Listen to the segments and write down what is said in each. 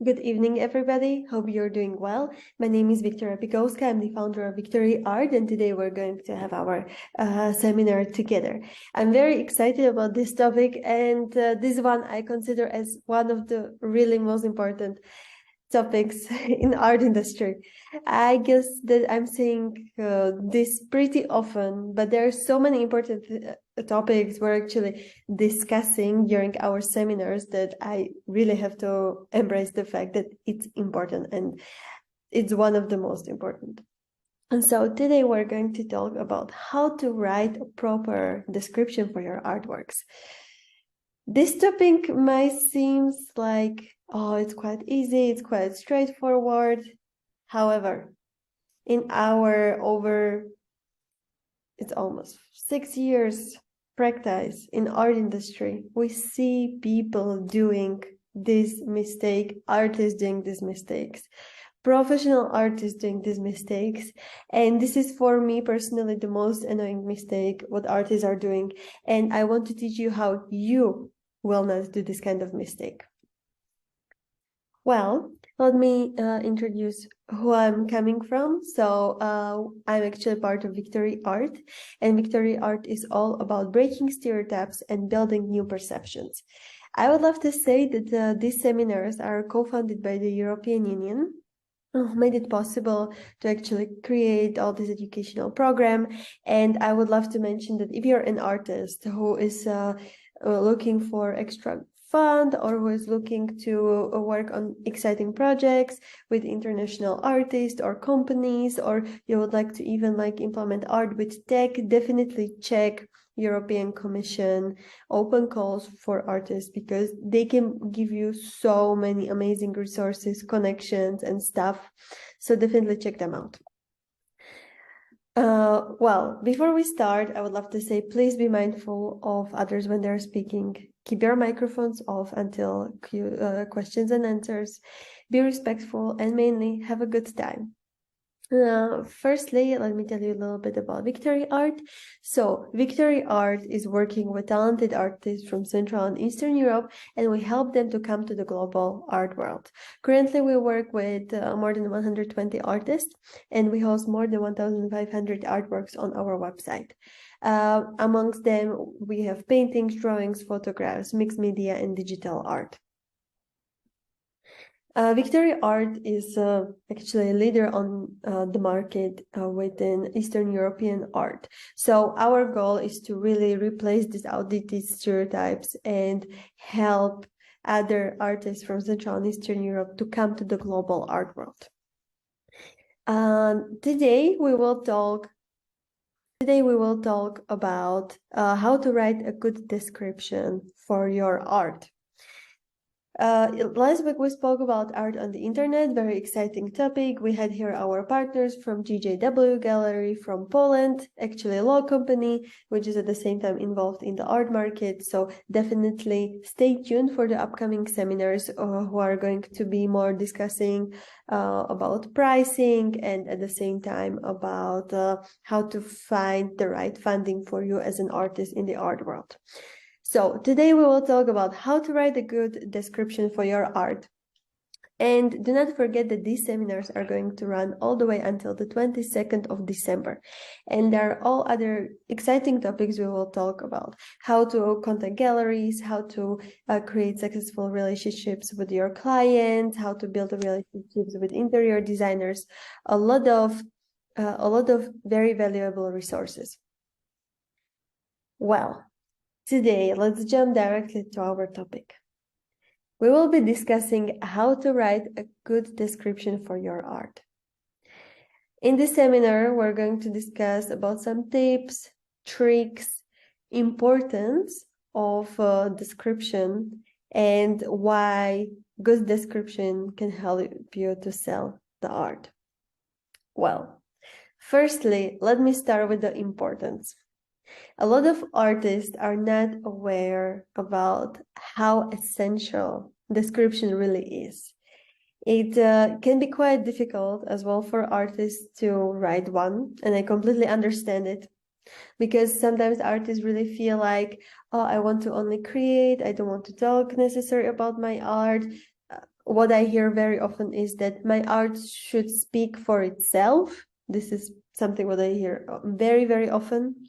Good evening, everybody. Hope you're doing well. My name is Victoria Pikowska. I'm the founder of Victory Art, and today we're going to have our seminar together. I'm very excited about this topic, and this one I consider as one of the really most important topics in art industry. I guess that I'm saying this pretty often, but there are so many important topics we're actually discussing during our seminars that I really have to embrace the fact that it's important and it's one of the most important. And so today we're going to talk about how to write a proper description for your artworks. This topic might seem like, oh, it's quite easy, it's quite straightforward. However, in our it's almost 6 years practice in art industry, we see people doing this mistake, artists doing these mistakes, professional artists doing these mistakes. And this is for me personally the most annoying mistake what artists are doing. And I want to teach you how you will not do this kind of mistake. Well, let me introduce who I'm coming from. So I'm actually part of Victory Art, and Victory Art is all about breaking stereotypes and building new perceptions. I would love to say that these seminars are co-funded by the European Union, made it possible to actually create all this educational program. And I would love to mention that if you're an artist who is looking for extra fund or who is looking to work on exciting projects with international artists or companies, or you would like to even implement art with tech, definitely check European Commission open calls for artists, because they can give you so many amazing resources, connections, and stuff. So definitely check them out. Well, before we start, I would love to say, please be mindful of others when they're speaking. Keep your microphones off until questions and answers. Be respectful and mainly have a good time. Firstly, let me tell you a little bit about Victory Art. So Victory Art is working with talented artists from Central and Eastern Europe, and we help them to come to the global art world. Currently, we work with more than 120 artists, and we host more than 1,500 artworks on our website. Amongst them, we have paintings, drawings, photographs, mixed media, and digital art. Victory Art is actually a leader on the market within Eastern European art. So our goal is to really replace these outdated stereotypes and help other artists from Central and Eastern Europe to come to the global art world. Today we will talk about how to write a good description for your art. Last week we spoke about art on the internet, very exciting topic. We had here our partners from GJW Gallery from Poland, actually a law company, which is at the same time involved in the art market. So definitely stay tuned for the upcoming seminars who are going to be more discussing about pricing and at the same time about how to find the right funding for you as an artist in the art world. So today we will talk about how to write a good description for your art. And do not forget that these seminars are going to run all the way until the 22nd of December. And there are all other exciting topics we will talk about. How to contact galleries, how to create successful relationships with your clients, how to build relationships with interior designers, a lot of very valuable resources. Well, today, let's jump directly to our topic. We will be discussing how to write a good description for your art. In this seminar, we're going to discuss about some tips, tricks, importance of description, and why good description can help you to sell the art. Well, firstly, let me start with the importance. A lot of artists are not aware about how essential description really is. It can be quite difficult as well for artists to write one, and I completely understand it, because sometimes artists really feel like, oh, I want to only create, I don't want to talk necessarily about my art. what I hear very often is that my art should speak for itself. This is something what I hear very, very often.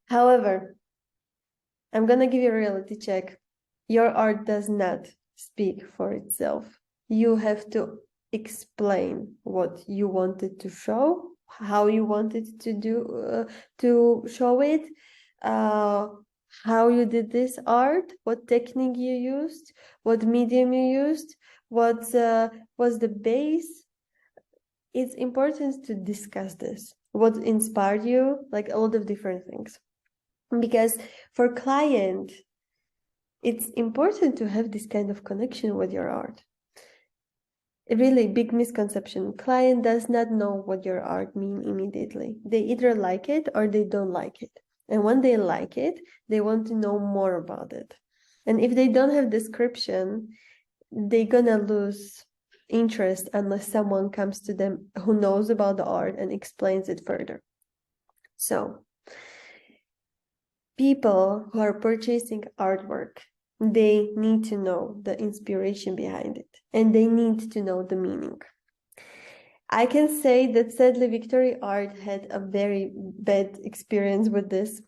However, I'm gonna give you a reality check. Your art does not speak for itself. You have to explain what you wanted to show, how you wanted to show it, how you did this art, what technique you used, what medium you used, what was the base. It's important to discuss this. What inspired you, like a lot of different things. Because for client, it's important to have this kind of connection with your art. A really big misconception. Client does not know what your art means immediately. They either like it or they don't like it. And when they like it, they want to know more about it. And if they don't have description, they're gonna lose interest unless someone comes to them who knows about the art and explains it further. So, people who are purchasing artwork, they need to know the inspiration behind it, and they need to know the meaning. I can say that sadly, Victory Art had a very bad experience with this.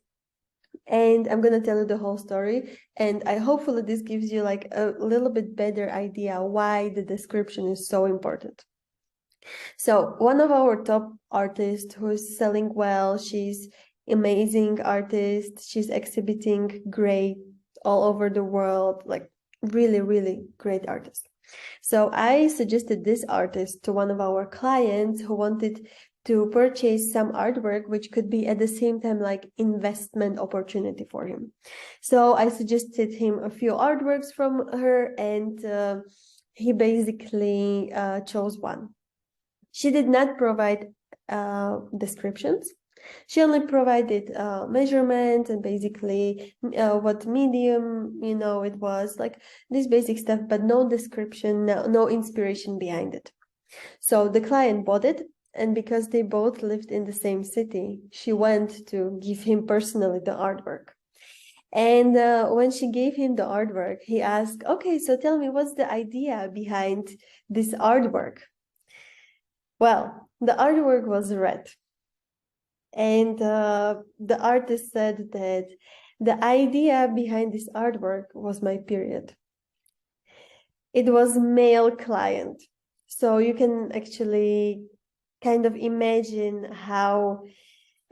And I'm gonna tell you the whole story. And I hopefully this gives you like a little bit better idea why the description is so important. So one of our top artists who's selling well, she's amazing artist, she's exhibiting great all over the world, like really, really great artist. So I suggested this artist to one of our clients who wanted to purchase some artwork, which could be at the same time like investment opportunity for him. So I suggested him a few artworks from her, and he basically chose one. She did not provide descriptions. She only provided measurements and basically what medium, it was, like this basic stuff, but no description, no inspiration behind it. So the client bought it, and because they both lived in the same city, she went to give him personally the artwork. And when she gave him the artwork, he asked, okay, so tell me, what's the idea behind this artwork? Well, the artwork was red. And the artist said that the idea behind this artwork was my period. It was male client. So you can actually kind of imagine how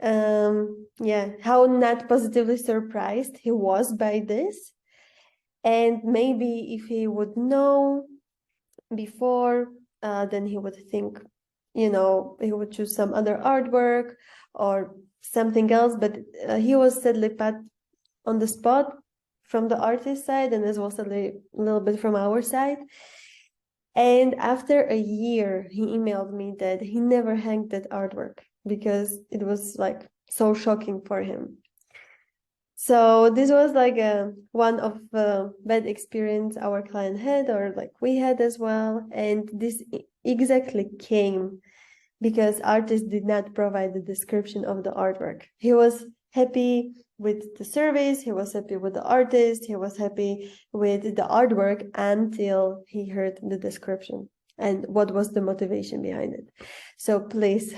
not positively surprised he was by this. And maybe if he would know before, then he would think, he would choose some other artwork or something else, but he was sadly put on the spot from the artist side, and as well sadly a little bit from our side. And after a year, he emailed me that he never hanged that artwork because it was like so shocking for him. So this was like one of the bad experience our client had, or like we had as well. And this exactly came because artist did not provide the description of the artwork. He was happy with the service, he was happy with the artist, he was happy with the artwork until he heard the description and what was the motivation behind it. So please,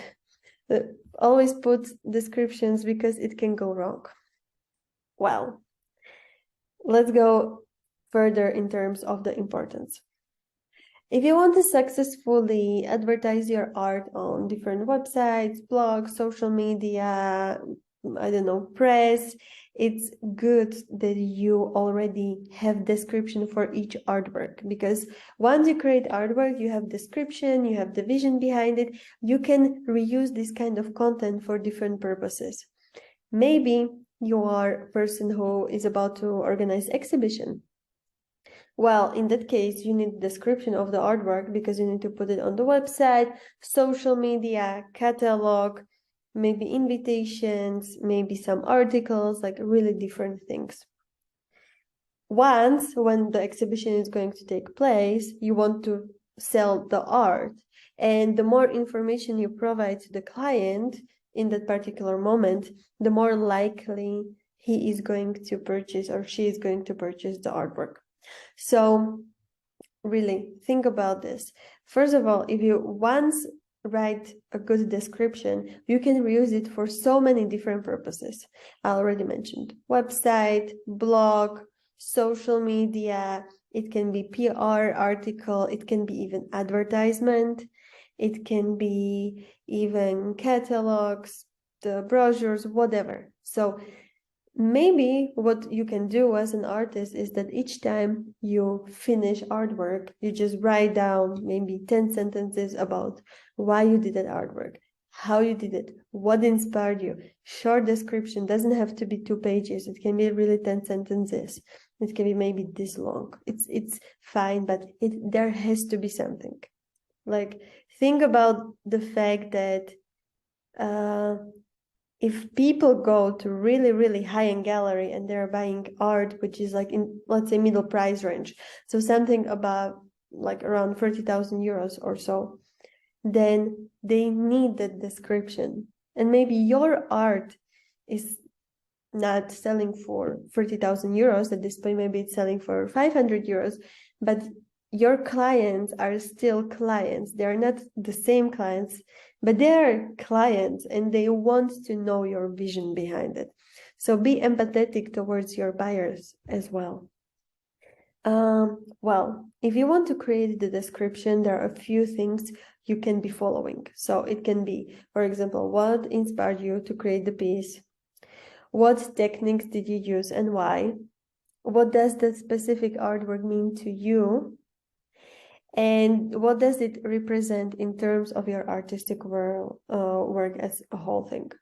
always put descriptions because it can go wrong. Well, let's go further in terms of the importance. If you want to successfully advertise your art on different websites, blogs, social media, press, it's good that you already have description for each artwork, because once you create artwork, you have description, you have the vision behind it, you can reuse this kind of content for different purposes. Maybe you are a person who is about to organize exhibition. Well, in that case, you need description of the artwork because you need to put it on the website, social media, catalog, maybe invitations, maybe some articles, like really different things. Once, when the exhibition is going to take place, you want to sell the art. And the more information you provide to the client in that particular moment, the more likely he is going to purchase or she is going to purchase the artwork. So really think about this. First of all, if you once write a good description, you can reuse it for so many different purposes. I already mentioned website, blog, social media. It can be PR article. It can be even advertisement. It can be even catalogs, the brochures, whatever. So maybe what you can do as an artist is that each time you finish artwork, you just write down maybe 10 sentences about why you did that artwork, how you did it, what inspired you. Short description, doesn't have to be 2 pages. It can be really 10 sentences. It can be maybe this long. It's fine, but there has to be something. Like, think about the fact that if people go to really, really high-end gallery and they're buying art, which is like in, let's say, middle price range, so something about like around 30,000 euros or so, then they need that description. And maybe your art is not selling for 30,000 euros at this point, maybe it's selling for 500 euros, but your clients are still clients. They're not the same clients, but they're clients and they want to know your vision behind it. So be empathetic towards your buyers as well. Well, if you want to create the description, there are a few things you can be following. So it can be, for example, what inspired you to create the piece? What techniques did you use and why? What does the specific artwork mean to you? And what does it represent in terms of your artistic work as a whole thing?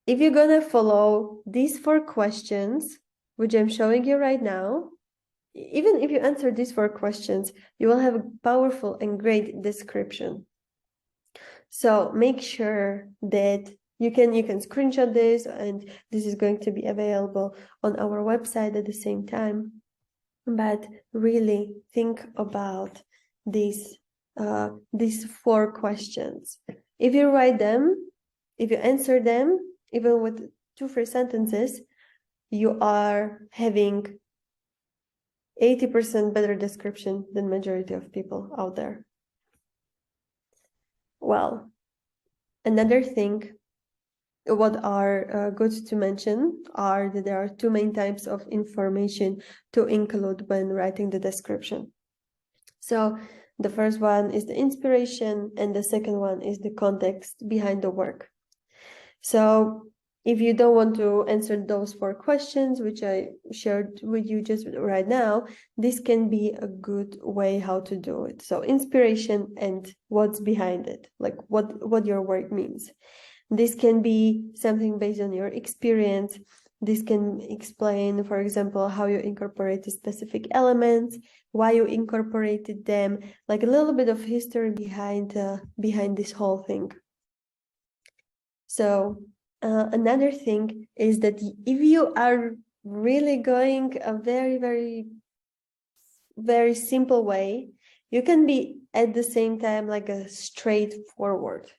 If you're gonna follow these 4 questions, which I'm showing you right now, even if you answer these 4 questions, you will have a powerful and great description. So make sure that you can screenshot this, and this is going to be available on our website at the same time. But really think about these 4 questions. If you write them, if you answer them, even with 2-3 sentences, you are having 80% better description than majority of people out there. Well, another thing what are good to mention are that there are 2 main types of information to include when writing the description. So the first one is the inspiration, and the second one is the context behind the work. So if you don't want to answer those 4 questions, which I shared with you just right now, this can be a good way how to do it. So inspiration and what's behind it, like what your work means. This can be something based on your experience. This can explain, for example, how you incorporated specific elements, why you incorporated them, like a little bit of history behind this whole thing. So another thing is that if you are really going a very, very, very simple way, you can be at the same time like a straightforward.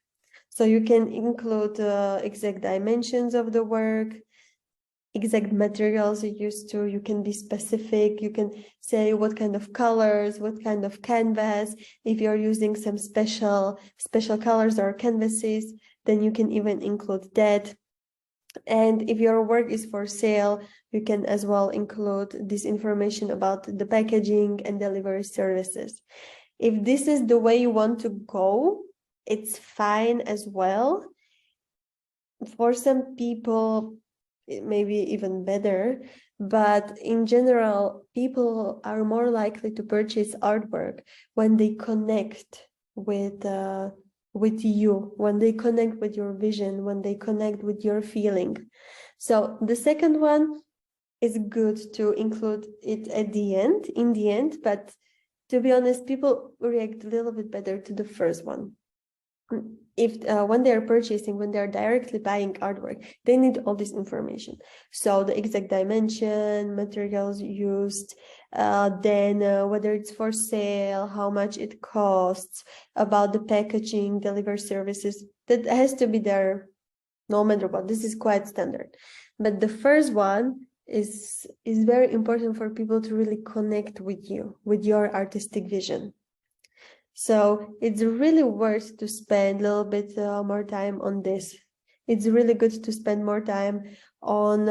So you can include exact dimensions of the work, exact materials you used to, you can be specific, you can say what kind of colors, what kind of canvas. If you're using some special colors or canvases, then you can even include that. And if your work is for sale, you can as well include this information about the packaging and delivery services. If this is the way you want to go, it's fine as well. For some people, it may be even better, but in general, people are more likely to purchase artwork when they connect with you, when they connect with your vision, when they connect with your feeling. So the second one is good to include it at the end, in the end, but to be honest, people react a little bit better to the first one. If when they're purchasing, when they're directly buying artwork, they need all this information. So the exact dimension, materials used, then whether it's for sale, how much it costs, about the packaging, delivery services, that has to be there no matter what. This is quite standard. But the first one is very important for people to really connect with you, with your artistic vision. So it's really worth to spend a little bit more time on this. It's really good to spend more time on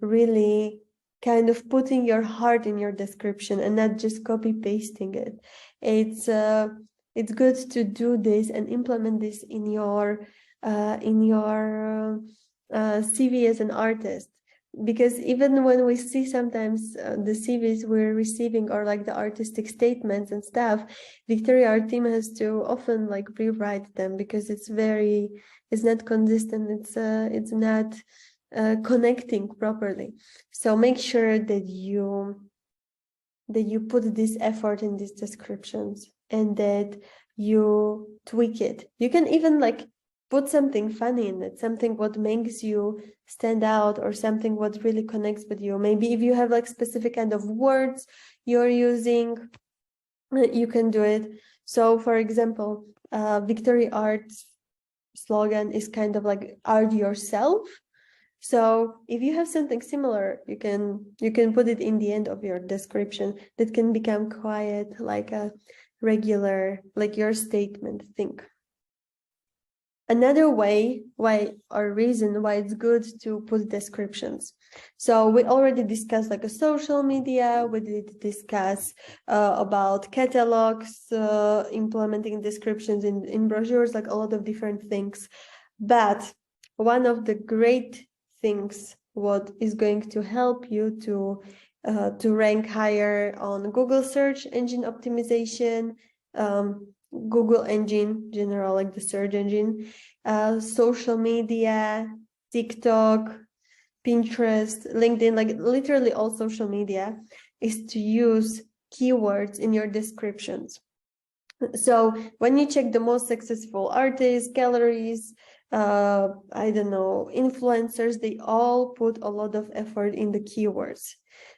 really kind of putting your heart in your description and not just copy pasting it. It's good to do this and implement this in your CV as an artist. Because even when we see sometimes the CVs we're receiving or like the artistic statements and stuff, Victoria, our team has to often like rewrite them because it's not consistent, it's not connecting properly. So make sure that you put this effort in these descriptions and that you tweak it. You can even like put something funny in it, something what makes you stand out or something what really connects with you. Maybe if you have like specific kind of words you're using, you can do it. So for example, Victory Art's slogan is kind of like art yourself. So if you have something similar, you can put it in the end of your description. That can become quite like a regular, like your statement thing. Another way or reason why it's good to put descriptions. So we already discussed like a social media, we did discuss about catalogs, implementing descriptions in brochures, like a lot of different things. But one of the great things what is going to help you to rank higher on Google search engine optimization, Google engine general, like the search engine, social media, TikTok, Pinterest, LinkedIn, like literally all social media, is to use keywords in your descriptions. So when you check the most successful artists, galleries, I don't know, influencers, they all put a lot of effort in the keywords.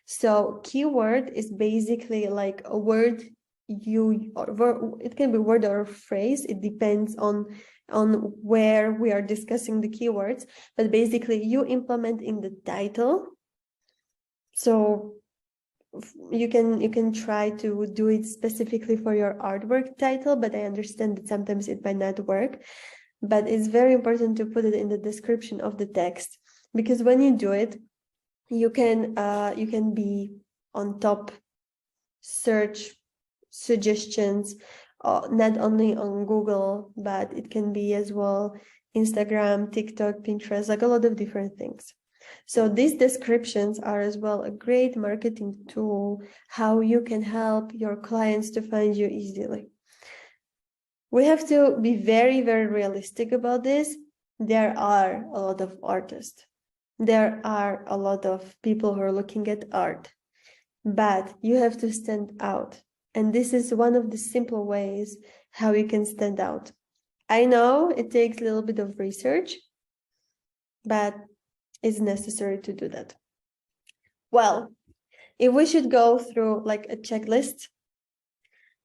So keyword is basically like a word it can be word or phrase. It depends on where we are discussing the keywords, but basically you implement in the title. So you can try to do it specifically for your artwork title, but I understand that sometimes it might not work. But it's very important to put it in the description of the text, because when you do it, you can be on top search suggestions, not only on Google, but it can be as well Instagram, TikTok, Pinterest, like a lot of different things. So these descriptions are as well a great marketing tool, how you can help your clients to find you easily. We have to be very, very realistic about this. There are a lot of artists. There are a lot of people who are looking at art, but you have to stand out. And this is one of the simple ways how you can stand out. I know it takes a little bit of research, but it's necessary to do that. Well, if we should go through like a checklist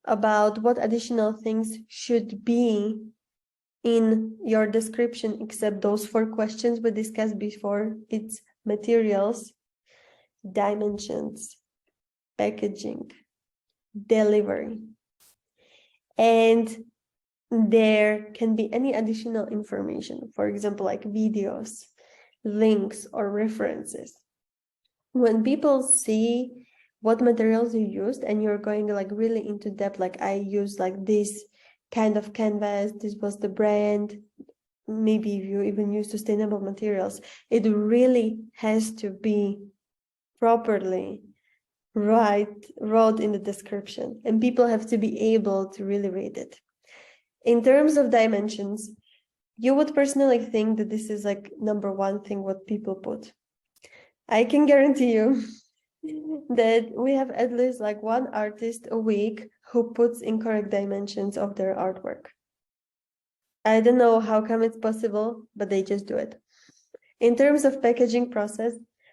about what additional things should be in your description, except those 4 questions we discussed before, it's materials, dimensions, packaging, delivery, and there can be any additional information, for example, like videos, links, or references. When people see what materials you used and you're going like really into depth, like I use like this kind of canvas, this was the brand, maybe if you even use sustainable materials, it really has to be properly wrote in the description, and people have to be able to really read it. In terms of dimensions, you would personally think that this is like number 1 thing what people put. I can guarantee you that we have at least like 1 artist a week who puts incorrect dimensions of their artwork. I don't know how come it's possible, but they just do it. In terms of packaging process,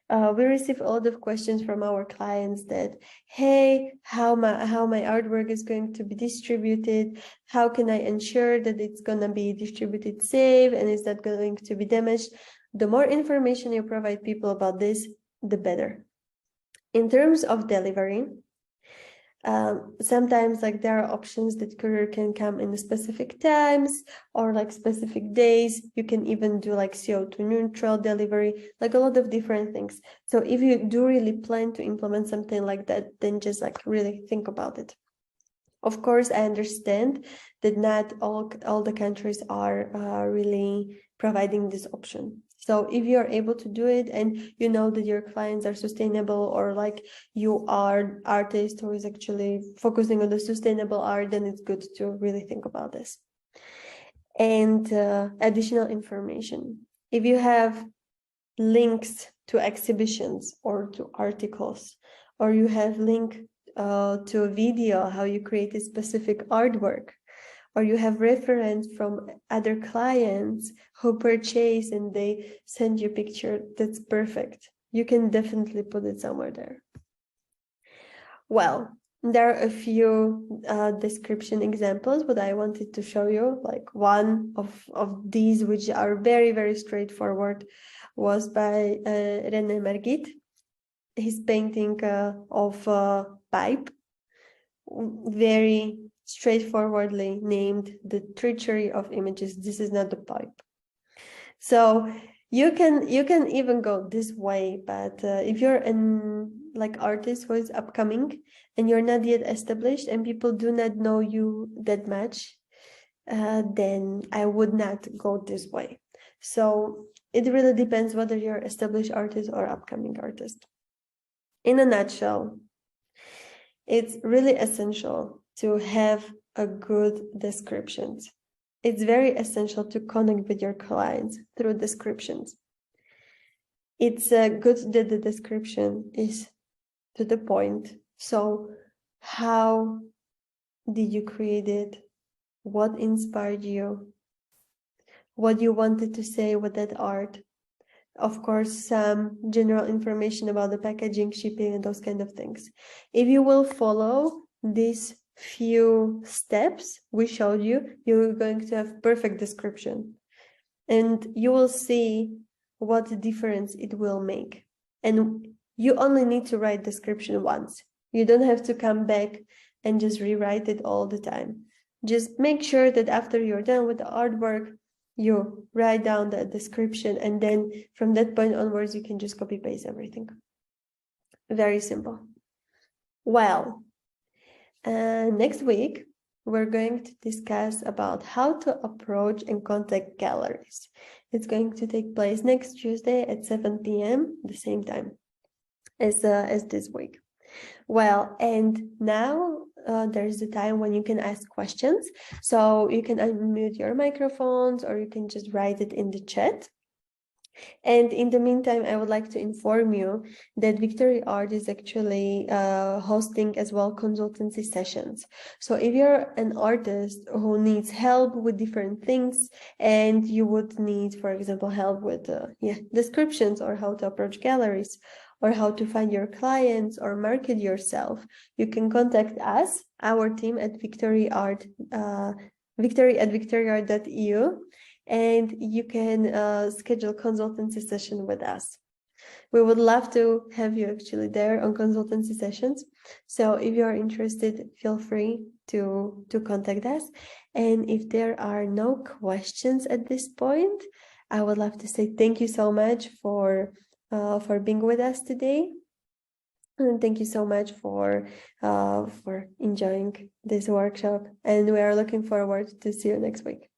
we receive a lot of questions from our clients that, hey, how my artwork is going to be distributed? How can I ensure that it's going to be distributed safe and is not going to be damaged? The more information you provide people about this, the better. In terms of delivery, sometimes like there are options that courier can come in specific times or like specific days. You can even do like CO2 neutral delivery, like a lot of different things. So if you do really plan to implement something like that, then just like really think about it. Of course, I understand that not all the countries are really providing this option. So if you're able to do it and you know that your clients are sustainable, or like you are artist who is actually focusing on the sustainable art, then it's good to really think about this. And additional information. If you have links to exhibitions or to articles, or you have link to a video, how you create a specific artwork, or you have reference from other clients who purchase and they send you a picture, that's perfect. You can definitely put it somewhere there. Well, there are a few description examples, but I wanted to show you like one of these, which are very, very straightforward, was by René Mergit. His painting of a pipe, very straightforwardly named The Treachery of Images. This is not the pipe. So you can even go this way, but if you're an like artist who is upcoming and you're not yet established and people do not know you that much, then I would not go this way. So it really depends whether you're established artist or upcoming artist. In a nutshell, it's really essential to have a good descriptions. It's very essential to connect with your clients through descriptions. It's good that the description is to the point. So how did you create it? What inspired you? What you wanted to say with that art? Of course, some general information about the packaging, shipping, and those kind of things. If you will follow these few steps we showed you, you're going to have perfect description. And you will see what difference it will make. And you only need to write description once. You don't have to come back and just rewrite it all the time. Just make sure that after you're done with the artwork, you write down the description, and then from that point onwards, you can just copy paste everything. Very simple. Well, next week, we're going to discuss about how to approach and contact galleries. It's going to take place next Tuesday at 7 p.m., the same time as this week. Well, and now there's the time when you can ask questions. So you can unmute your microphones, or you can just write it in the chat. And in the meantime, I would like to inform you that Victory Art is actually hosting as well consultancy sessions. So if you're an artist who needs help with different things, and you would need, for example, help with descriptions, or how to approach galleries, or how to find your clients or market yourself, you can contact us, our team at Victory Art, victory@victoryart.eu. And you can schedule consultancy session with us. We would love to have you actually there on consultancy sessions. So if you are interested, feel free to contact us. And if there are no questions at this point, I would love to say thank you so much for being with us today. And thank you so much for enjoying this workshop. And we are looking forward to see you next week.